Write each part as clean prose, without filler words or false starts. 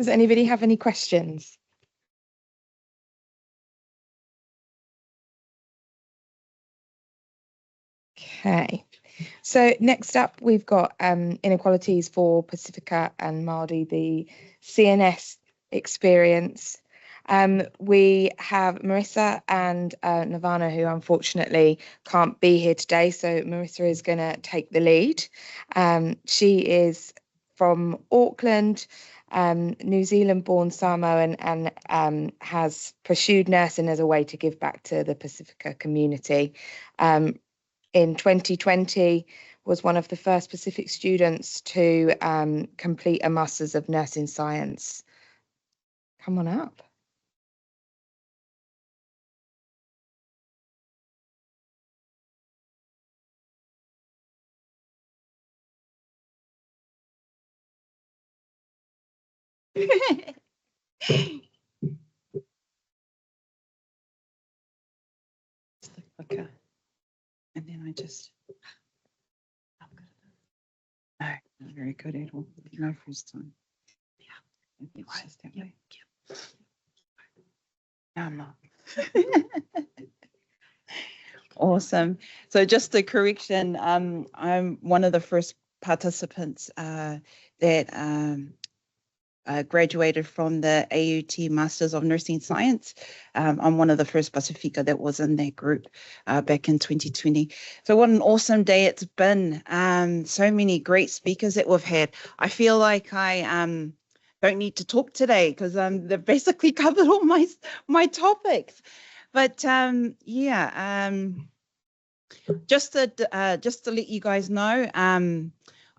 Does anybody have any questions? Okay, so next up we've got Inequalities for Pasifika and Maori, the CNS experience. We have Marisa and Nirvanah, who unfortunately can't be here today, so Marisa is going to take the lead. She is from Auckland, New Zealand-born Samoan, and has pursued nursing as a way to give back to the Pasifika community. In 2020, was one of the first Pacific students to complete a Masters of Nursing Science. Come on up. Okay. And then I just, no, not very good at all. No first time. Yeah. It's just that way. No, I'm not. Awesome. So just a correction, I'm one of the first participants that graduated from the AUT Masters of Nursing Science. I'm one of the first Pasifika that was in that group back in 2020. So what an awesome day it's been. So many great speakers that we've had. I feel like I don't need to talk today because they've basically covered all my topics. But yeah, just to let you guys know,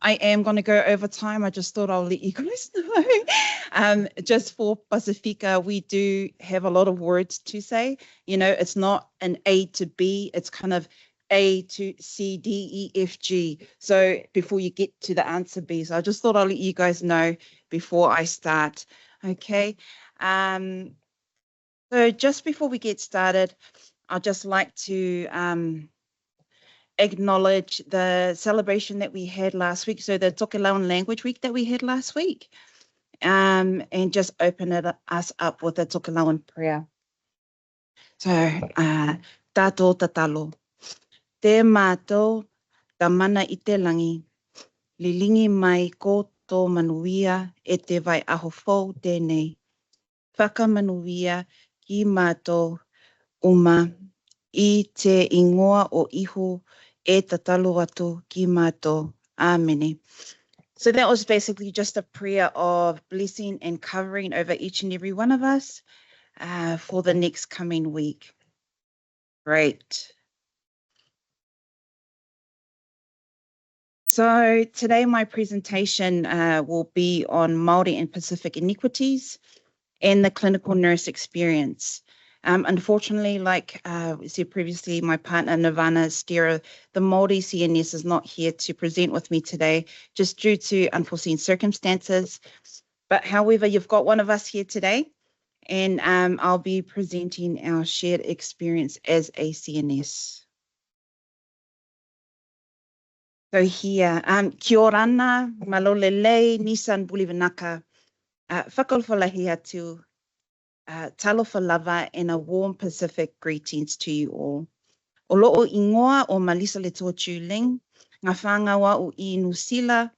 I am going to go over time. I just thought I'll let you guys know. Just for Pasifika, we do have a lot of words to say. You know, it's not an A to B. It's kind of A to C, D, E, F, G. So before you get to the answer B. So I just thought I'll let you guys know before I start. Okay. So just before we get started, I'd just like to acknowledge the celebration that we had last week. So the Tokelauan Language Week that we had last week. And just open us up with a Tokelauan prayer. So, tātou tatalo. Te mātou, ta mana I te langi. Lilingi mai ko tō manuia e te vai aho fau tēnei. Whakamanuia ki mātou uma I te ingoa o iho e tatalo atu ki mātou. Āmene. So that was basically just a prayer of blessing and covering over each and every one of us for the next coming week. Great. So today my presentation will be on Maori and Pacific inequities and the clinical nurse experience. Unfortunately, like we said previously, my partner Nirvanah Stera, the Maori CNS is not here to present with me today, just due to unforeseen circumstances. But however, you've got one of us here today, and I'll be presenting our shared experience as a CNS. So here, kia orana, malolelei, nisan bulivanaka, whakalwhalahi atu. Talofa lava and a warm Pacific greetings to you all. O loo ingoa o Marisa Letoa Ling, ngā whangawa o Inusila,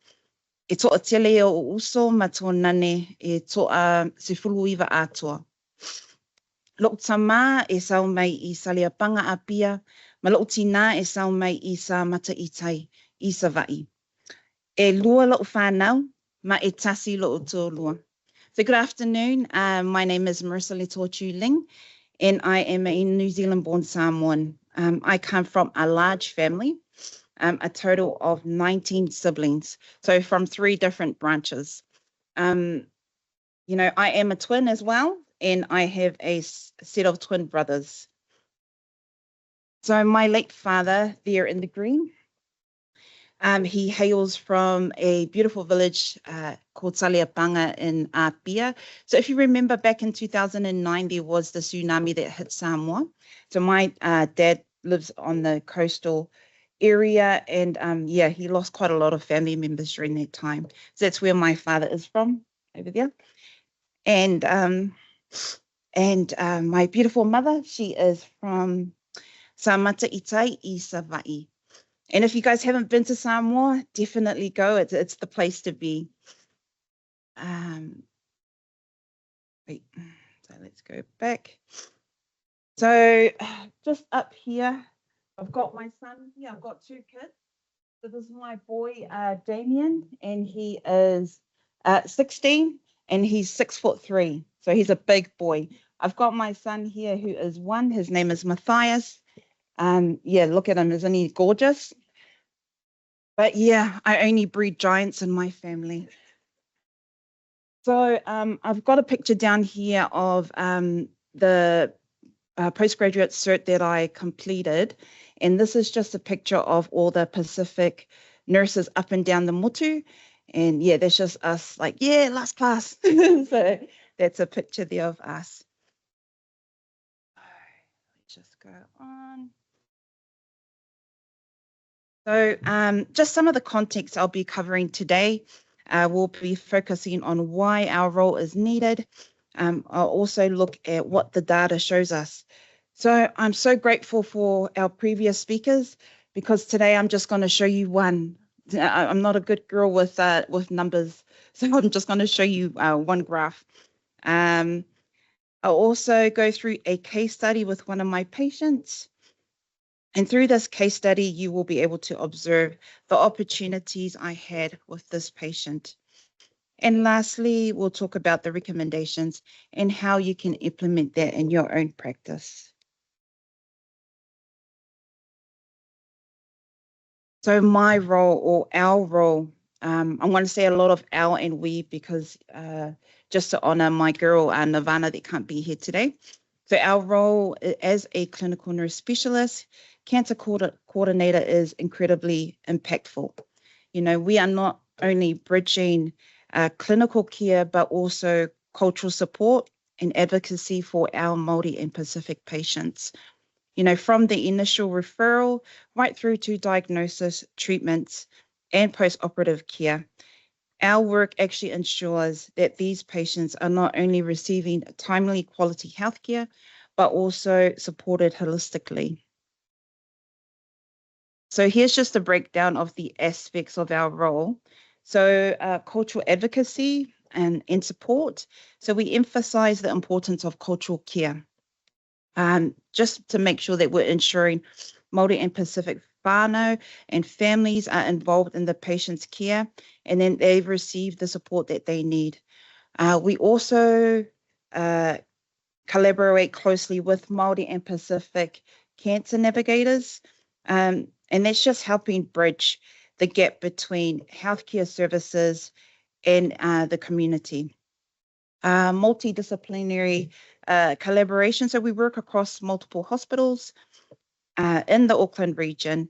e toa tele o uso ma tō nane e toa sefuluiva atua. Loo tama e sau mai I Saliapanga apia, ma loo tina e sau mai I sa mata itai, I sa vai. E lua loo whanau, ma e tasi loo tō lua. So good afternoon. My name is Marisa Letoa Ling, and I am a New Zealand-born Samoan. I come from a large family, a total of 19 siblings, so from 3 different branches. You know, I am a twin as well, and I have a set of twin brothers. So my late father, there in the green, he hails from a beautiful village called Saliapanga in Apia. So if you remember back in 2009, there was the tsunami that hit Samoa. So my dad lives on the coastal area and yeah, he lost quite a lot of family members during that time. So that's where my father is from, over there. And my beautiful mother, she is from Samata Itai I Savai. And if you guys haven't been to Samoa, definitely go. It's the place to be. Wait, so let's go back. So just up here, I've got my son here. I've got two kids. So this is my boy, Damien, and he is 16 and he's 6'3". So he's a big boy. I've got my son here who is 1. His name is Matthias. Yeah, look at him. Isn't he gorgeous? But yeah, I only breed giants in my family. So I've got a picture down here of the postgraduate cert that I completed. And this is just a picture of all the Pacific nurses up and down the motu. And yeah, that's just us like, yeah, last class. So that's a picture there of us. Let's just go on. So just some of the context I'll be covering today. We'll be focusing on why our role is needed. I'll also look at what the data shows us. So I'm so grateful for our previous speakers because today I'm just going to show you one. I'm not a good girl with numbers, so I'm just going to show you one graph. I'll also go through a case study with one of my patients. And through this case study, you will be able to observe the opportunities I had with this patient. And lastly, we'll talk about the recommendations and how you can implement that in your own practice. So my role or our role, I'm going to say a lot of our and we because just to honor my girl, Nirvanah, that can't be here today. So our role as a clinical nurse specialist, cancer coordinator is incredibly impactful. You know, we are not only bridging clinical care, but also cultural support and advocacy for our Maori and Pacific patients. You know, from the initial referral right through to diagnosis, treatments, and post-operative care. Our work actually ensures that these patients are not only receiving timely quality healthcare, but also supported holistically. So here's just a breakdown of the aspects of our role. So cultural advocacy and support. So we emphasize the importance of cultural care. Just to make sure that we're ensuring Māori and Pacific whānau and families are involved in the patient's care, and then they've received the support that they need. We also collaborate closely with Māori and Pacific cancer navigators, and that's just helping bridge the gap between healthcare services and the community. Multidisciplinary collaboration. So we work across multiple hospitals in the Auckland region,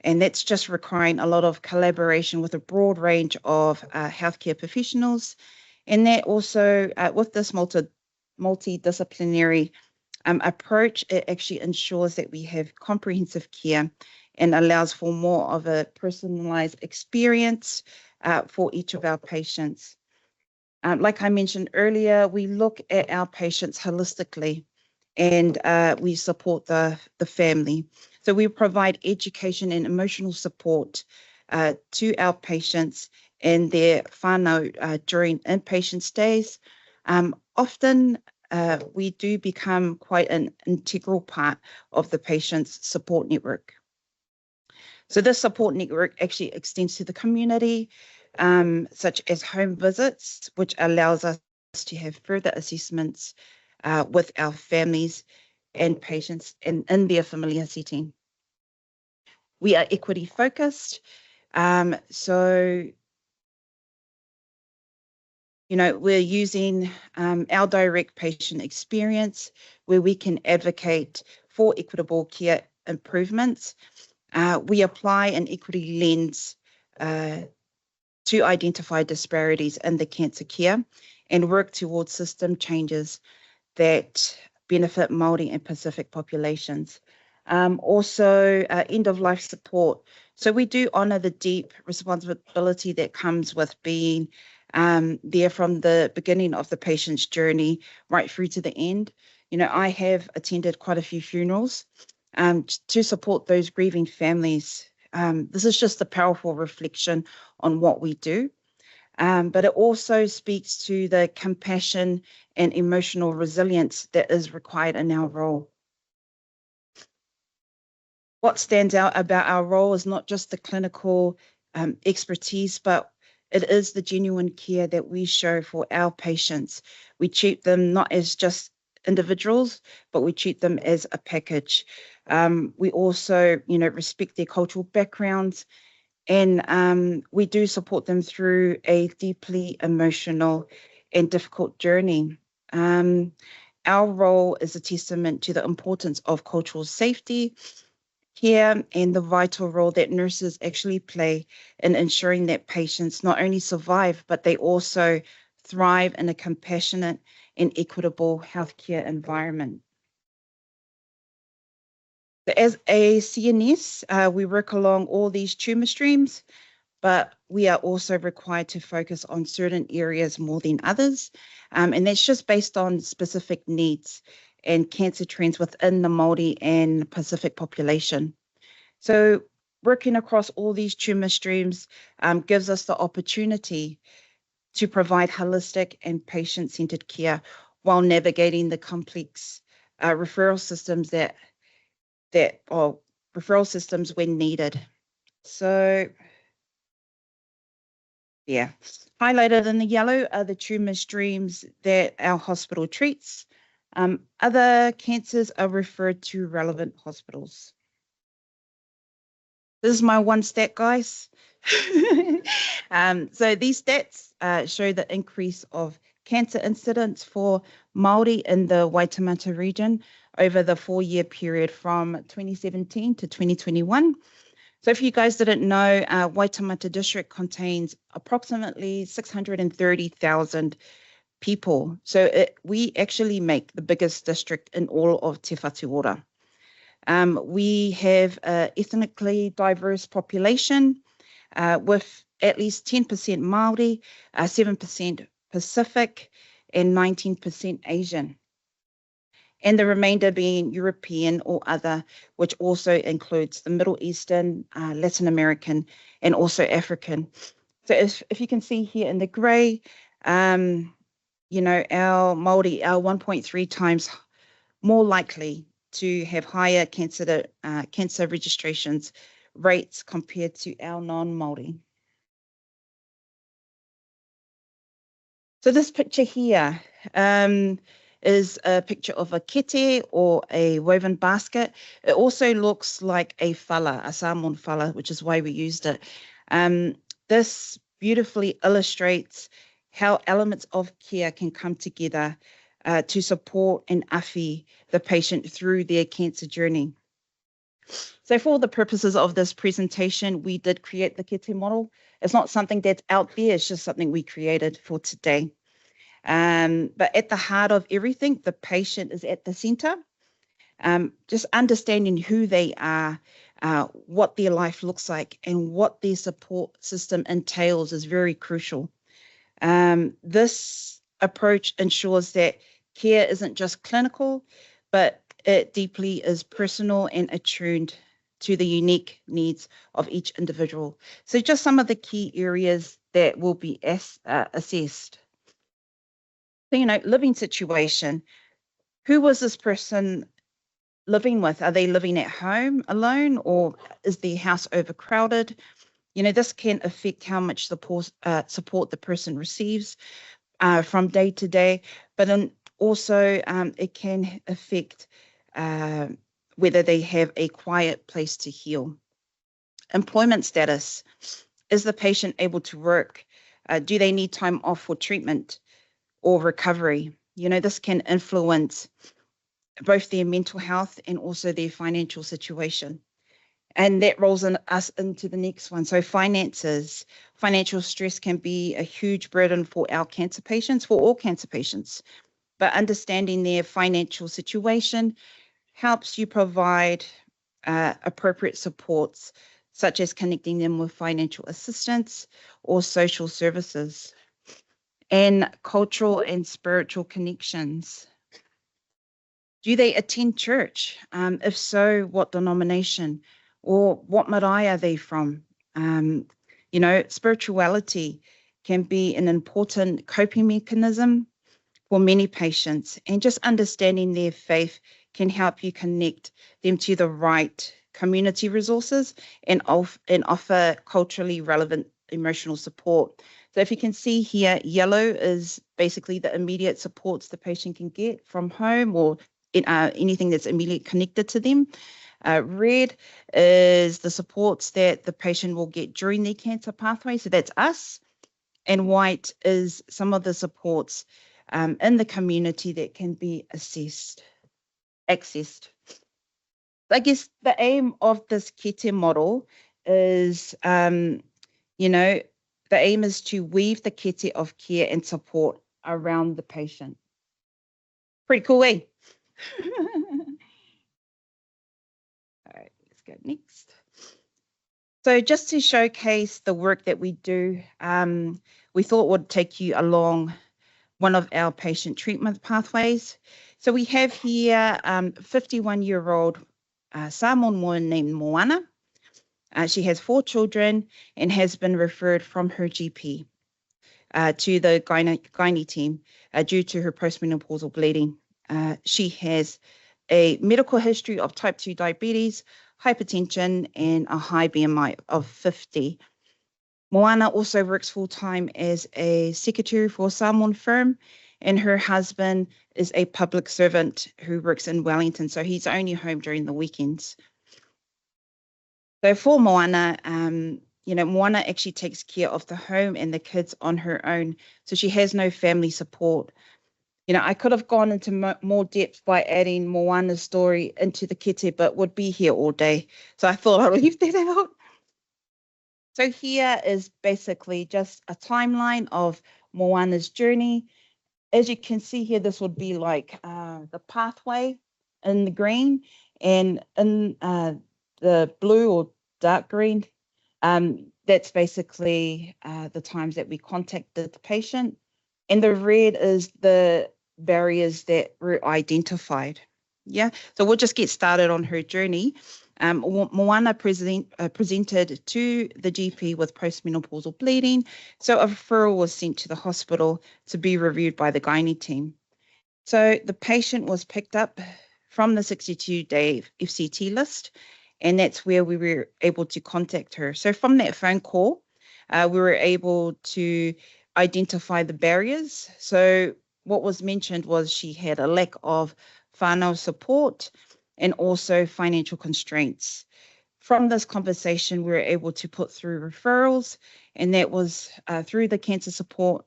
and that's just requiring a lot of collaboration with a broad range of healthcare professionals. And that also, with this multidisciplinary approach, it actually ensures that we have comprehensive care and allows for more of a personalized experience for each of our patients. Like I mentioned earlier, we look at our patients holistically and we support the family. So we provide education and emotional support to our patients and their whānau during inpatient stays. Often we do become quite an integral part of the patient's support network. So this support network actually extends to the community, such as home visits, which allows us to have further assessments with our families and patients in their familiar setting. We are equity focused. So, you know, we're using our direct patient experience where we can advocate for equitable care improvements. We apply an equity lens to identify disparities in the cancer care and work towards system changes that benefit Māori and Pacific populations. Also, end-of-life support. So we do honour the deep responsibility that comes with being there from the beginning of the patient's journey right through to the end. You know, I have attended quite a few funerals to support those grieving families. This is just a powerful reflection on what we do. But it also speaks to the compassion and emotional resilience that is required in our role. What stands out about our role is not just the clinical expertise, but it is the genuine care that we show for our patients. We treat them not as just individuals, but we treat them as a package. We also, respect their cultural backgrounds, and we do support them through a deeply emotional and difficult journey. Our role is a testament to the importance of cultural safety, care, and the vital role that nurses actually play in ensuring that patients not only survive, but they also thrive in a compassionate and equitable healthcare environment. As a CNS, we work along all these tumour streams, but we are also required to focus on certain areas more than others. And that's just based on specific needs and cancer trends within the Maori and Pacific population. So working across all these tumour streams gives us the opportunity to provide holistic and patient-centred care while navigating the complex referral systems referral systems when needed. So, yeah, highlighted in the yellow are the tumour streams that our hospital treats. Other cancers are referred to relevant hospitals. This is my one stat, guys. So these stats show the increase of cancer incidence for Maori in the Waitemata region over the 4-year period from 2017 to 2021. So if you guys didn't know, Waitemata district contains approximately 630,000 people. So we actually make the biggest district in all of Te Whatuora. We have an ethnically diverse population with at least 10% Maori, 7% Pacific, and 19% Asian, and the remainder being European or other, which also includes the Middle Eastern, Latin American, and also African. So if you can see here in the grey, our Maori are 1.3 times more likely to have higher cancer registrations rates compared to our non-Maori. So this picture here is a picture of a kete or a woven basket. It also looks like a fala, a Samoan fala, which is why we used it. This beautifully illustrates how elements of care can come together to support and awhi the patient through their cancer journey. So for the purposes of this presentation, we did create the kete model. It's not something that's out there, it's just something we created for today. But at the heart of everything, the patient is at the center. Just understanding who they are, what their life looks like, and what their support system entails is very crucial. This approach ensures that care isn't just clinical, but it deeply is personal and attuned to the unique needs of each individual. So just some of the key areas that will be assessed. So, living situation. Who was this person living with? Are they living at home alone, or is their house overcrowded? This can affect how much support the person receives from day to day, but also it can affect whether they have a quiet place to heal. Employment status. Is the patient able to work? Do they need time off for treatment or recovery? This can influence both their mental health and also their financial situation. And that rolls us into the next one. So finances. Financial stress can be a huge burden for our cancer patients, for all cancer patients. But understanding their financial situation helps you provide appropriate supports, such as connecting them with financial assistance or social services. and cultural and spiritual connections. Do they attend church? If so, what denomination? Or what marae are they from? Spirituality can be an important coping mechanism for many patients, and just understanding their faith can help you connect them to the right community resources and offer culturally relevant emotional support. So if you can see here, yellow is basically the immediate supports the patient can get from home or anything that's immediately connected to them. Red is the supports that the patient will get during their cancer pathway. So that's us. And white is some of the supports in the community that can be accessed. I guess the aim of this kete model is, the aim is to weave the kete of care and support around the patient. Pretty cool, eh? All right, let's go next. So just to showcase the work that we do, we thought would take you along one of our patient treatment pathways. So we have here 51-year-old Samoan woman named Moana. She has 4 children and has been referred from her GP to the gynae team due to her postmenopausal bleeding. She has a medical history of type 2 diabetes, hypertension, and a high BMI of 50. Moana also works full-time as a secretary for a Samoan firm, and her husband is a public servant who works in Wellington, so he's only home during the weekends. So for Moana, Moana actually takes care of the home and the kids on her own, so she has no family support. I could have gone into more depth by adding Moana's story into the kete, but would be here all day. So I thought I'd leave that out. So here is basically just a timeline of Moana's journey. As you can see here, this would be like the pathway in the green, and in the blue or dark green, that's basically the times that we contacted the patient. And the red is the barriers that were identified. Yeah, so we'll just get started on her journey. Moana presented to the GP with postmenopausal bleeding, so a referral was sent to the hospital to be reviewed by the gynae team. So the patient was picked up from the 62-day FCT list, and that's where we were able to contact her. So from that phone call, we were able to identify the barriers. So what was mentioned was she had a lack of whānau support and also financial constraints. From this conversation, we were able to put through referrals, and that was through the cancer support,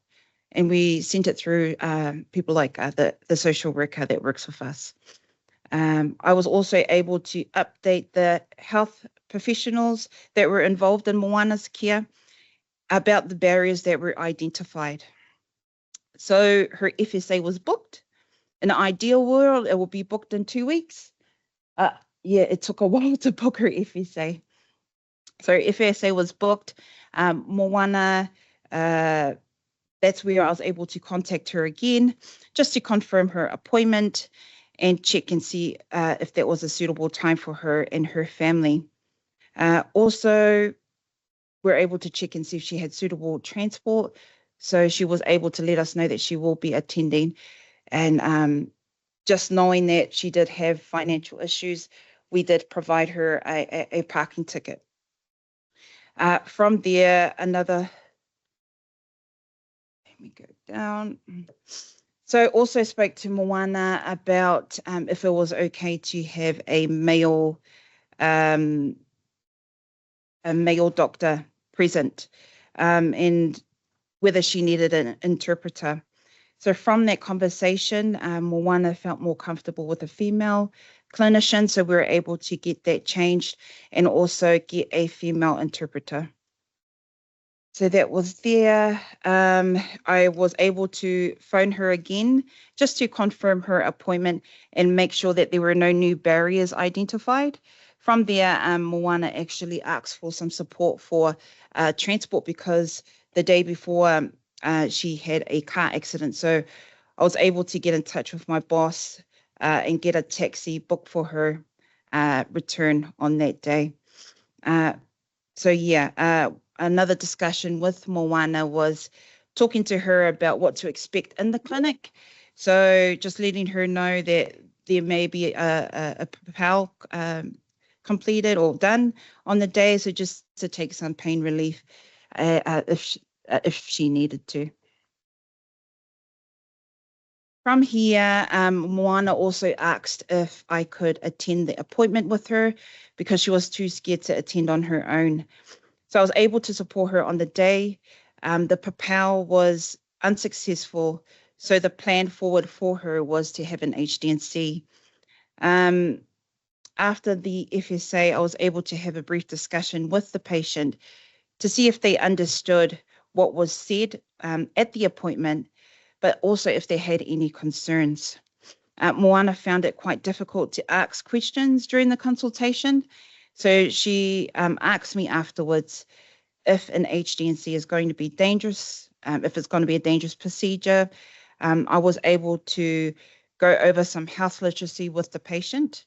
and we sent it through people like the social worker that works with us. I was also able to update the health professionals that were involved in Moana's care about the barriers that were identified. So her FSA was booked. In an ideal world, it will be booked in 2 weeks. It took a while to book her FSA. So FSA was booked. Moana, that's where I was able to contact her again, just to confirm her appointment and check and see if that was a suitable time for her and her family. Also, we're able to check and see if she had suitable transport. So she was able to let us know that she will be attending. And just knowing that she did have financial issues, we did provide her a parking ticket. From there, let me go down. So also spoke to Moana about if it was okay to have a male doctor present, and whether she needed an interpreter. So from that conversation, Moana felt more comfortable with a female clinician, so we were able to get that changed and also get a female interpreter. So that was there. I was able to phone her again just to confirm her appointment and make sure that there were no new barriers identified. From there, Moana actually asked for some support for transport, because the day before she had a car accident. So I was able to get in touch with my boss and get a taxi booked for her return on that day. So yeah, another discussion with Moana was talking to her about what to expect in the clinic. So just letting her know that there may be a PAL completed or done on the day, so just to take some pain relief if she needed to. From here, Moana also asked if I could attend the appointment with her because she was too scared to attend on her own. So I was able to support her on the day. The PAL was unsuccessful, so the plan forward for her was to have an HDNC. After the FSA, I was able to have a brief discussion with the patient to see if they understood what was said at the appointment, but also if they had any concerns. Moana found it quite difficult to ask questions during the consultation. So she asked me afterwards if an HDNC is going to be dangerous, if it's going to be a dangerous procedure. I was able to go over some health literacy with the patient.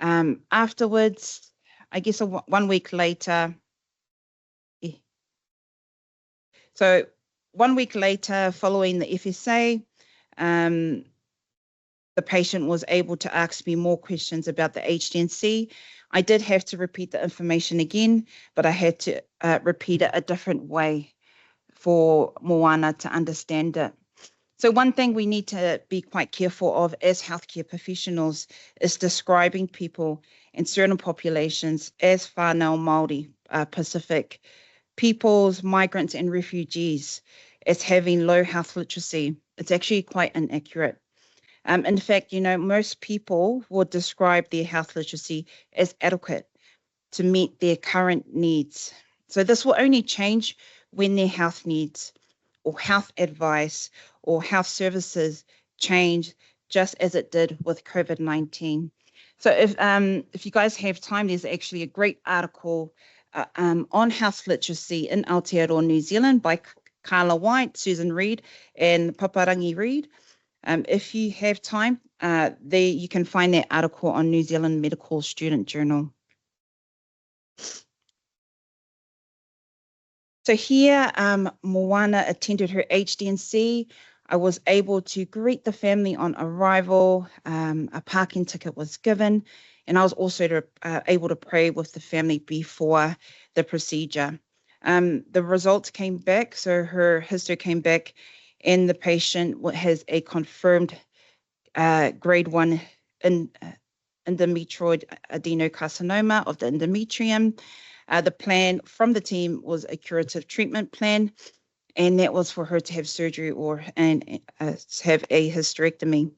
Afterwards, I guess 1 week later, so 1 week later, following the FSA, the patient was able to ask me more questions about the HDNC. I did have to repeat the information again, but I had to repeat it a different way for Moana to understand it. So one thing we need to be quite careful of as healthcare professionals is describing people in certain populations as whānau Māori, Pacific peoples, migrants and refugees as having low health literacy. It's actually quite inaccurate. In fact, most people would describe their health literacy as adequate to meet their current needs. So this will only change when their health needs or health advice or health services change, just as it did with COVID-19. So if you guys have time, there's actually a great article on health literacy in Aotearoa, New Zealand by Carla White, Susan Reid, and Paparangi Reid. If you have time, you can find that article on New Zealand Medical Student Journal. So here, Moana attended her HDNC. I was able to greet the family on arrival. A parking ticket was given, and I was also able to pray with the family before the procedure. The results came back, so her history came back, and the patient has a confirmed grade 1 endometrioid adenocarcinoma of the endometrium. The plan from the team was a curative treatment plan, and that was for her to have surgery and have a hysterectomy.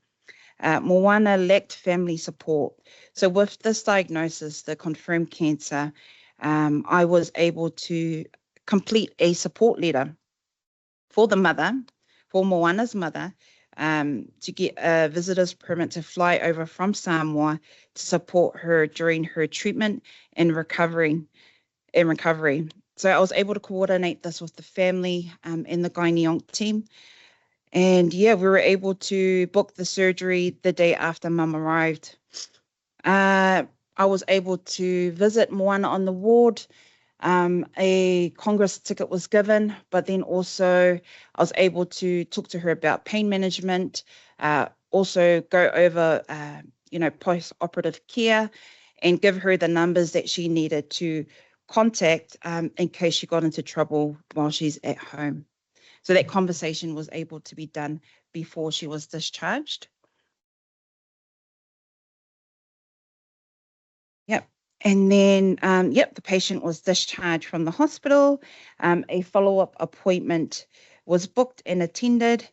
Moana lacked family support. So with this diagnosis, the confirmed cancer, I was able to complete a support letter for the mother, for Moana's mother, to get a visitor's permit to fly over from Samoa to support her during her treatment and recovery. So I was able to coordinate this with the family and the gynae-onc team. And yeah, we were able to book the surgery the day after Mum arrived. I was able to visit Moana on the ward. A Congress ticket was given, but then also I was able to talk to her about pain management, also go over, post-operative care and give her the numbers that she needed to contact in case she got into trouble while she's at home. So that conversation was able to be done before she was discharged. Yep. And then, the patient was discharged from the hospital. A follow-up appointment was booked and attended.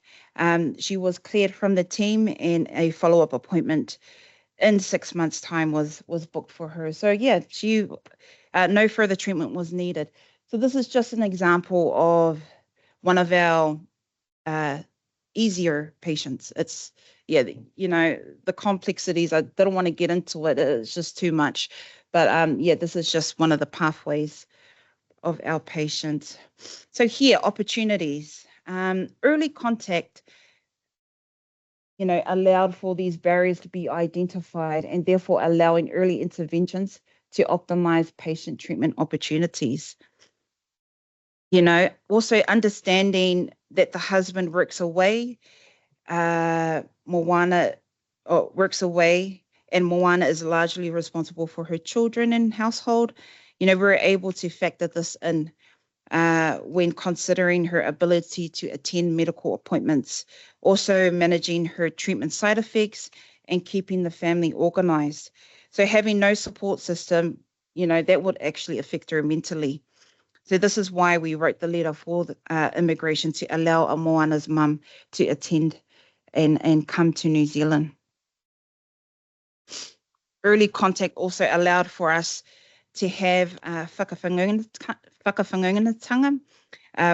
She was cleared from the team, and a follow-up appointment in 6 months' time was booked for her. So yeah, no further treatment was needed. So this is just an example of one of our easier patients. It's, the complexities, I don't want to get into it. It's just too much. But this is just one of the pathways of our patients. So here, opportunities. Early contact, allowed for these barriers to be identified and therefore allowing early interventions to optimize patient treatment opportunities. Also understanding that the husband works away, works away, and Moana is largely responsible for her children and household. We're able to factor this in when considering her ability to attend medical appointments, also managing her treatment side effects and keeping the family organized. So having no support system, that would actually affect her mentally. So this is why we wrote the letter for immigration to allow a Moana's mum to attend and come to New Zealand. Early contact also allowed for us to have whakawhangaungatanga,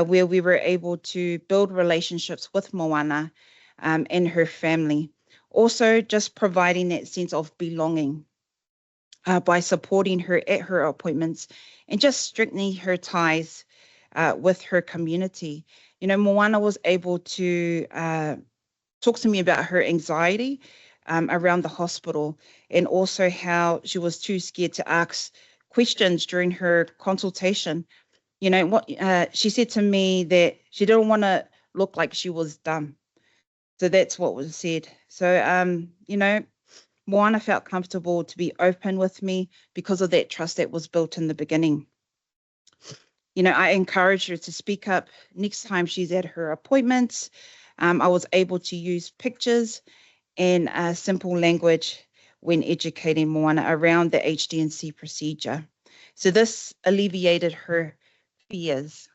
where we were able to build relationships with Moana and her family. Also, just providing that sense of belonging by supporting her at her appointments and just strengthening her ties with her community. Moana was able to talk to me about her anxiety around the hospital and also how she was too scared to ask questions during her consultation. She said to me that she didn't want to look like she was dumb. So that's what was said. So, Moana felt comfortable to be open with me because of that trust that was built in the beginning. I encouraged her to speak up next time she's at her appointments. I was able to use pictures and simple language when educating Moana around the HDNC procedure. So this alleviated her fears.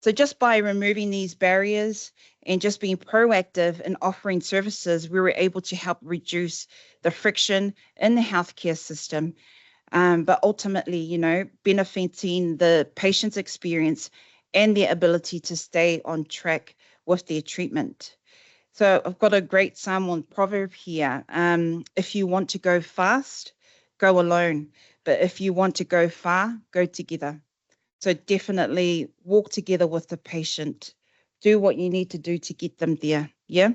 So just by removing these barriers and just being proactive in offering services, we were able to help reduce the friction in the healthcare system, but ultimately, benefiting the patient's experience and their ability to stay on track with their treatment. So I've got a great Samoan proverb here. If you want to go fast, go alone. But if you want to go far, go together. So definitely walk together with the patient. Do what you need to do to get them there. Yeah.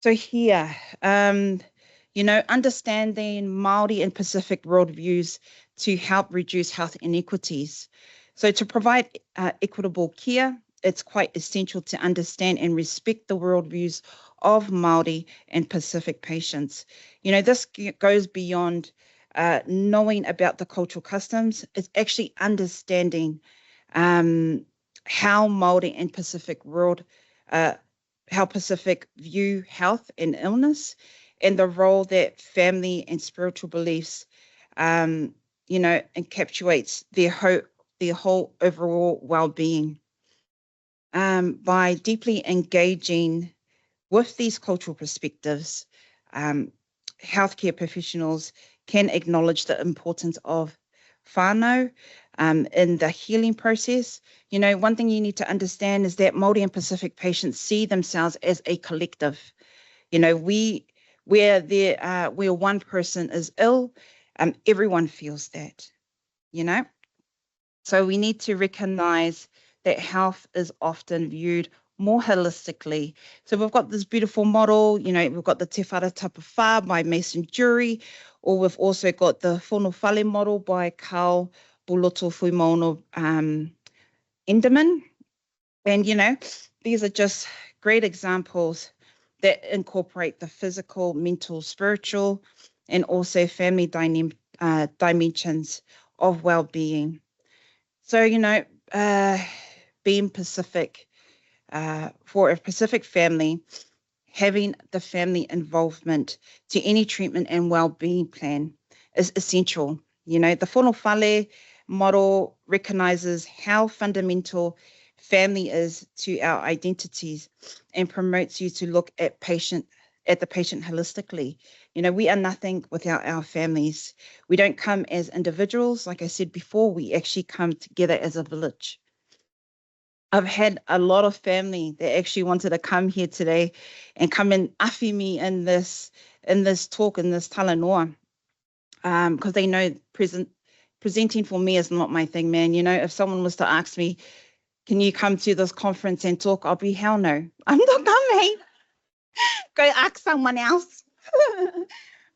So here, understanding Maori and Pacific worldviews to help reduce health inequities. So to provide equitable care, it's quite essential to understand and respect the worldviews of Maori and Pacific patients. This goes beyond knowing about the cultural customs. It's actually understanding how Maori and Pacific how Pacific view health and illness, and the role that family and spiritual beliefs, encapsulates their whole overall well-being. By deeply engaging with these cultural perspectives, healthcare professionals can acknowledge the importance of whānau in the healing process. One thing you need to understand is that Māori and Pacific patients see themselves as a collective. Where one person is ill, everyone feels that, So we need to recognize that health is often viewed more holistically. So we've got this beautiful model, we've got the Te Whara Tapa Whā by Mason Jury, or we've also got the Whono Whale model by Carl Buloto Fuimono Enderman. And, these are just great examples that incorporate the physical, mental, spiritual, and also family dimensions of well-being. So, being Pacific, for a Pacific family, having the family involvement to any treatment and well-being plan is essential. The Whono Whale model recognizes how fundamental family is to our identities and promotes you to look at the patient holistically. We are nothing without our families. We don't come as individuals. Like I said before, we actually come together as a village. I've had a lot of family that actually wanted to come here today and come and afi me in this talk, in this talanoa, because they know presenting for me is not my thing, man. You know, if someone was to ask me, can you come to this conference and talk? I'll be, hell no, I'm not coming. Go ask someone else.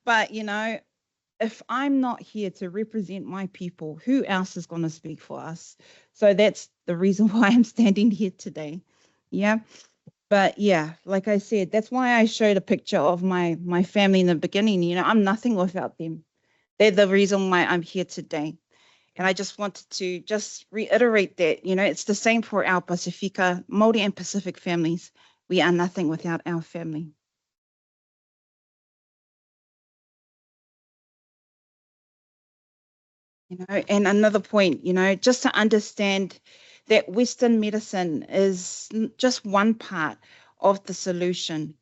But, you know, if I'm not here to represent my people, who else is going to speak for us? So that's the reason why I'm standing here today. Yeah. But yeah, like I said, that's why I showed a picture of my family in the beginning. You know, I'm nothing without them. They're the reason why I'm here today. And I just wanted to just reiterate that, you know, it's the same for our Pasifika, Maori and Pacific families. We are nothing without our family. You know, and another point, you know, just to understand that Western medicine is just one part of the solution.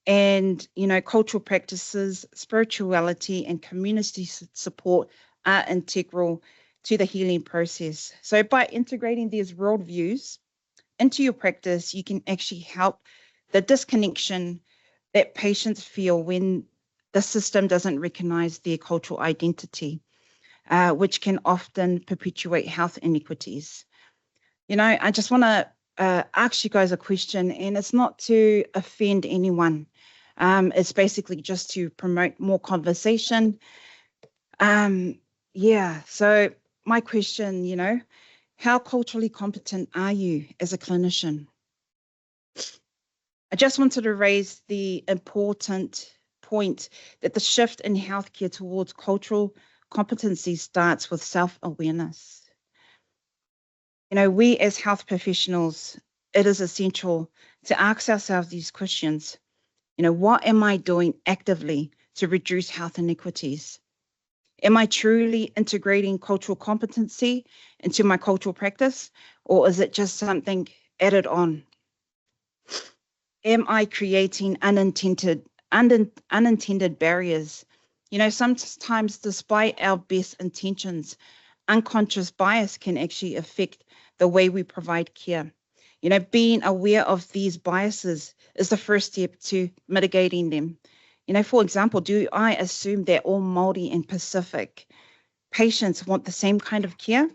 And, you know, cultural practices, spirituality, and community support are integral to the healing process. So by integrating these worldviews into your practice, you can actually help the disconnection that patients feel when the system doesn't recognize their cultural identity, which can often perpetuate health inequities. You know, I just want to ask you guys a question, and it's not to offend anyone. It's basically just to promote more conversation. Yeah, so my question, you know, how culturally competent are you as a clinician? I just wanted to raise the important point that the shift in healthcare towards cultural competency starts with self-awareness. You know, we as health professionals, it is essential to ask ourselves these questions. You know, what am I doing actively to reduce health inequities? Am I truly integrating cultural competency into my cultural practice, or is it just something added on? Am I creating unintended barriers? You know, sometimes despite our best intentions, unconscious bias can actually affect the way we provide care. You know, being aware of these biases is the first step to mitigating them. You know, for example, do I assume that all Maori and Pacific patients want the same kind of care?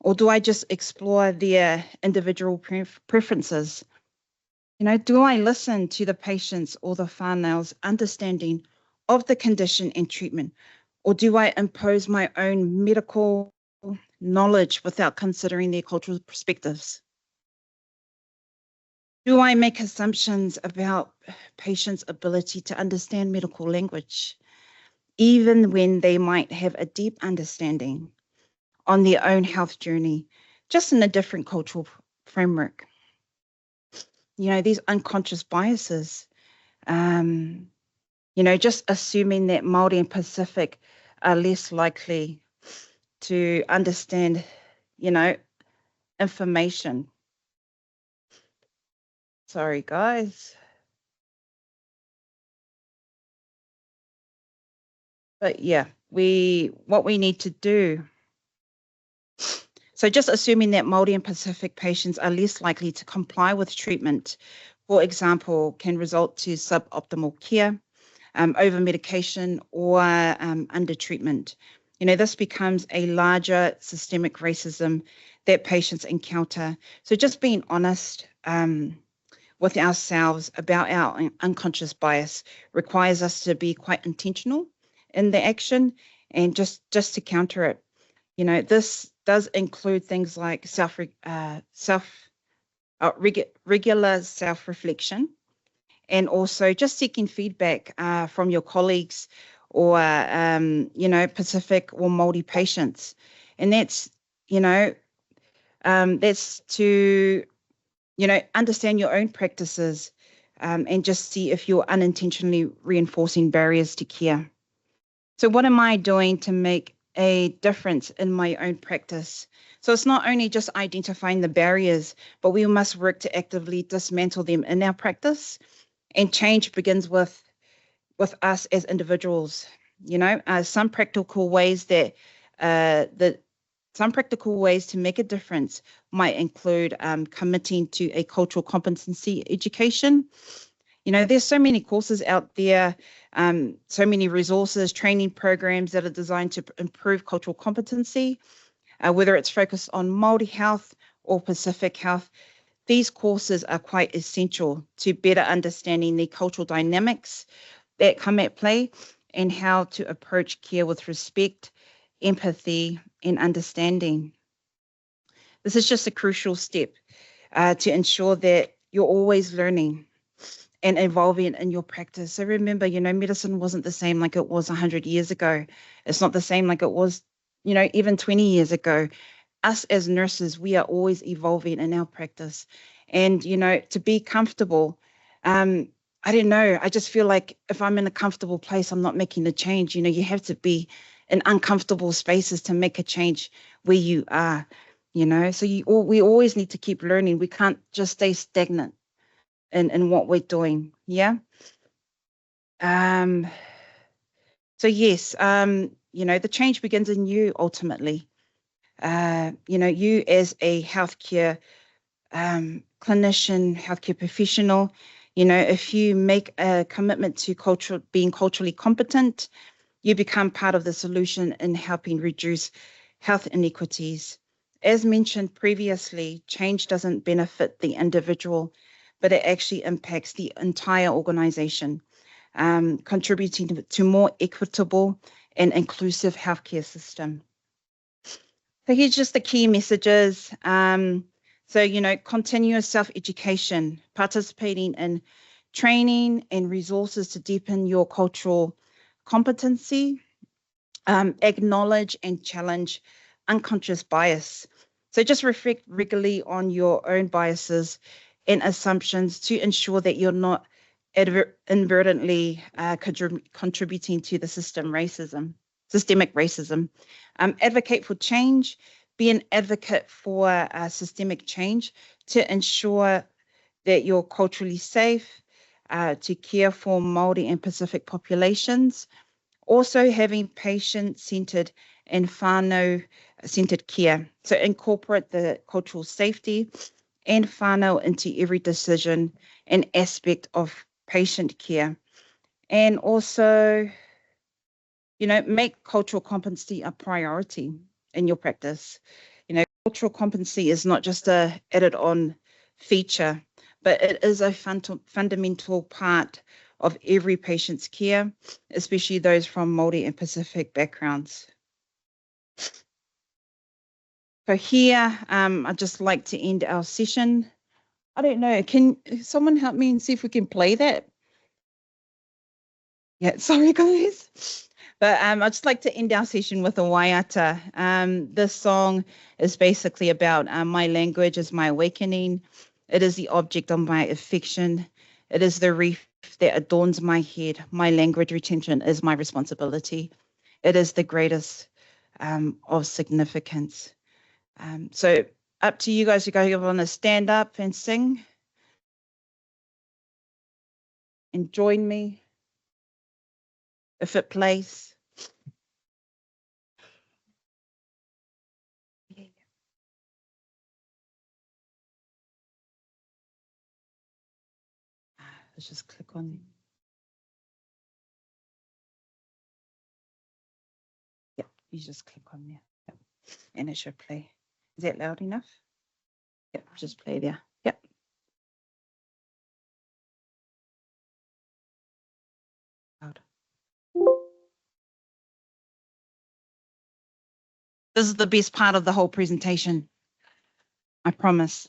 Or do I just explore their individual preferences? You know, do I listen to the patients or the whānau's understanding of the condition and treatment? Or do I impose my own medical knowledge without considering their cultural perspectives? Do I make assumptions about patients' ability to understand medical language, even when they might have a deep understanding on their own health journey, just in a different cultural framework? You know, these unconscious biases, you know, just assuming that Māori and Pacific are less likely to understand, you know, information. Sorry, guys. But yeah, what we need to do. So just assuming that Māori and Pacific patients are less likely to comply with treatment, for example, can result to suboptimal care, over medication, or under treatment. You know, this becomes a larger systemic racism that patients encounter. So just being honest with ourselves about our unconscious bias requires us to be quite intentional in the action and just to counter it. You know, this does include things like regular self-reflection, and also just seeking feedback from your colleagues or, you know, Pacific or Māori patients. And that's, you know, that's to, you know, understand your own practices and just see if you're unintentionally reinforcing barriers to care. So what am I doing to make a difference in my own practice? So it's not only just identifying the barriers, but we must work to actively dismantle them in our practice. And change begins with us as individuals. You know, some practical ways to make a difference might include committing to a cultural competency education. You know, there's so many courses out there, so many resources, training programs that are designed to improve cultural competency, whether it's focused on Māori health or Pacific health. These courses are quite essential to better understanding the cultural dynamics that come at play and how to approach care with respect, empathy, and understanding. This is just a crucial step to ensure that you're always learning and evolving in your practice. So remember, you know, medicine wasn't the same like it was 100 years ago. It's not the same like it was, you know, even 20 years ago. Us as nurses, we are always evolving in our practice. And, you know, to be comfortable, I don't know, I just feel like if I'm in a comfortable place, I'm not making a change. You know, you have to be in uncomfortable spaces to make a change where you are, you know. So we always need to keep learning. We can't just stay stagnant in what we're doing. Yeah. So yes, you know, the change begins in you ultimately. You know, you as a healthcare clinician, healthcare professional, you know, if you make a commitment to being culturally competent, you become part of the solution in helping reduce health inequities. As mentioned previously, change doesn't benefit the individual, but it actually impacts the entire organization, contributing to more equitable and inclusive healthcare system. So here's just the key messages. So, you know, continuous self-education, participating in training and resources to deepen your cultural competency, acknowledge and challenge unconscious bias. So just reflect regularly on your own biases and assumptions to ensure that you're not inadvertently contributing to the systemic racism. Advocate for change, be an advocate for systemic change to ensure that you're culturally safe, to care for Māori and Pacific populations. Also having patient-centered and whānau-centered care. So incorporate the cultural safety and whānau into every decision and aspect of patient care. And also, you know, make cultural competency a priority in your practice. You know, cultural competency is not just a added-on feature, but it is a fundamental part of every patient's care, especially those from Māori and Pacific backgrounds. So here, I'd just like to end our session. I don't know, can someone help me and see if we can play that? Yeah, sorry guys. But I'd just like to end our session with a waiata. This song is basically about my language is my awakening. It is the object of my affection. It is the reef that adorns my head. My language retention is my responsibility. It is the greatest of significance. So up to you guys. You guys want to stand up and sing and join me if it plays. Let's just click on. Yeah, you just click on there. Yep. And it should play. Is that loud enough? Yep, just play there. Yep. Loud. This is the best part of the whole presentation. I promise.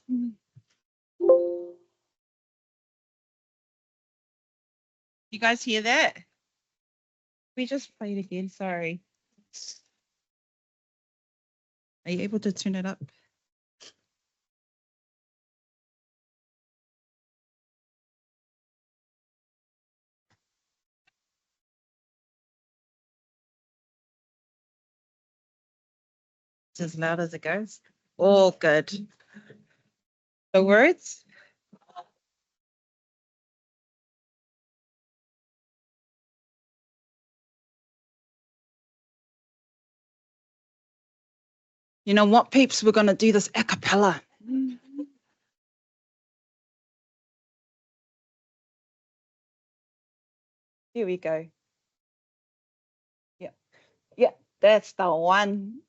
You guys hear that? We just played again, sorry. Are you able to turn it up? It's as loud as it goes. All good. The words? You know what, peeps? We're going to do this a cappella. Here we go. Yeah, yeah, that's the one.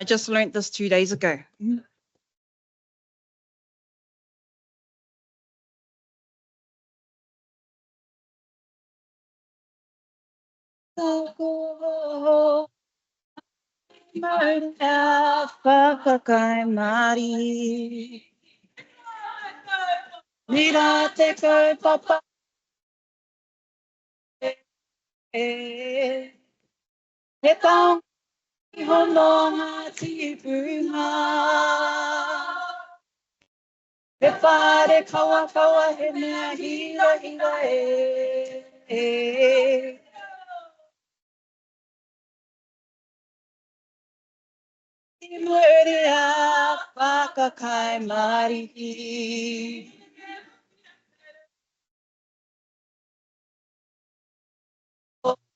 I just learned this 2 days ago. Mira te koe papa he taonga I hono ngā tipunga. He whare kaua kaua he mea hira hira e. I muri a whakakai marihi.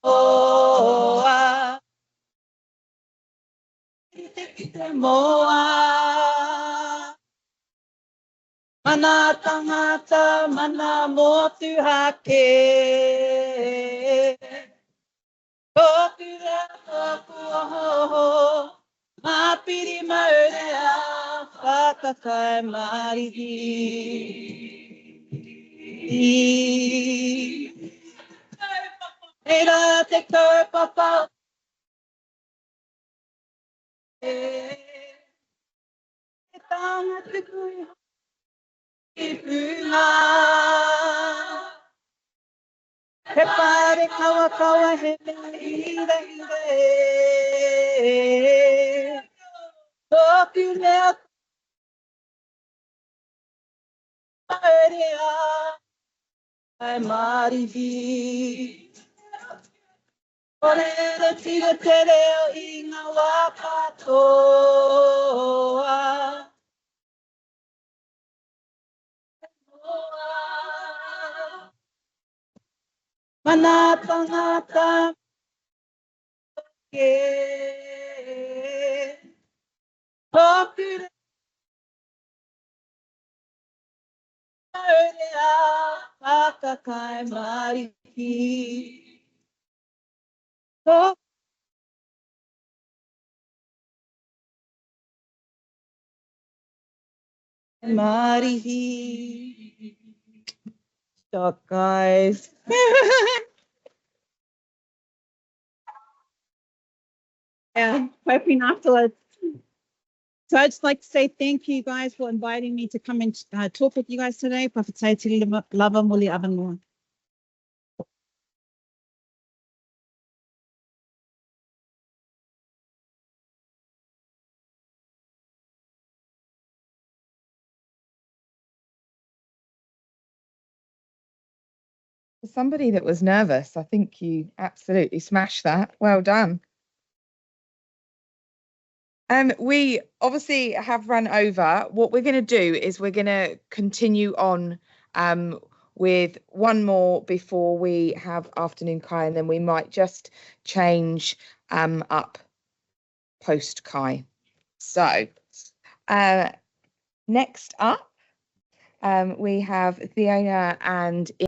O a te moa. Mana tangata mana motu hake. Tōpira tōku oho, mapiri maure a whakakai marihi. Reira te kaupapa e tanga te kui i puna. He pare kaua kaua he mea hira hira e. Tōku mea maure a kai marihi. Orera tira te reo I ngā wā katoa. Mana tangata ke. Tōpire maure a whakakai marihi. Marihi. Stop, guys. Yeah, hoping afterwards. So I'd just like to say thank you guys for inviting me to come and talk with you guys today. Pawhataiti lava muli avangoa. For somebody that was nervous, I think you absolutely smashed that. Well done. We obviously have run over. What we're going to do is we're going to continue on with one more before we have afternoon kai, and then we might just change up post kai. So next up, we have Fiona and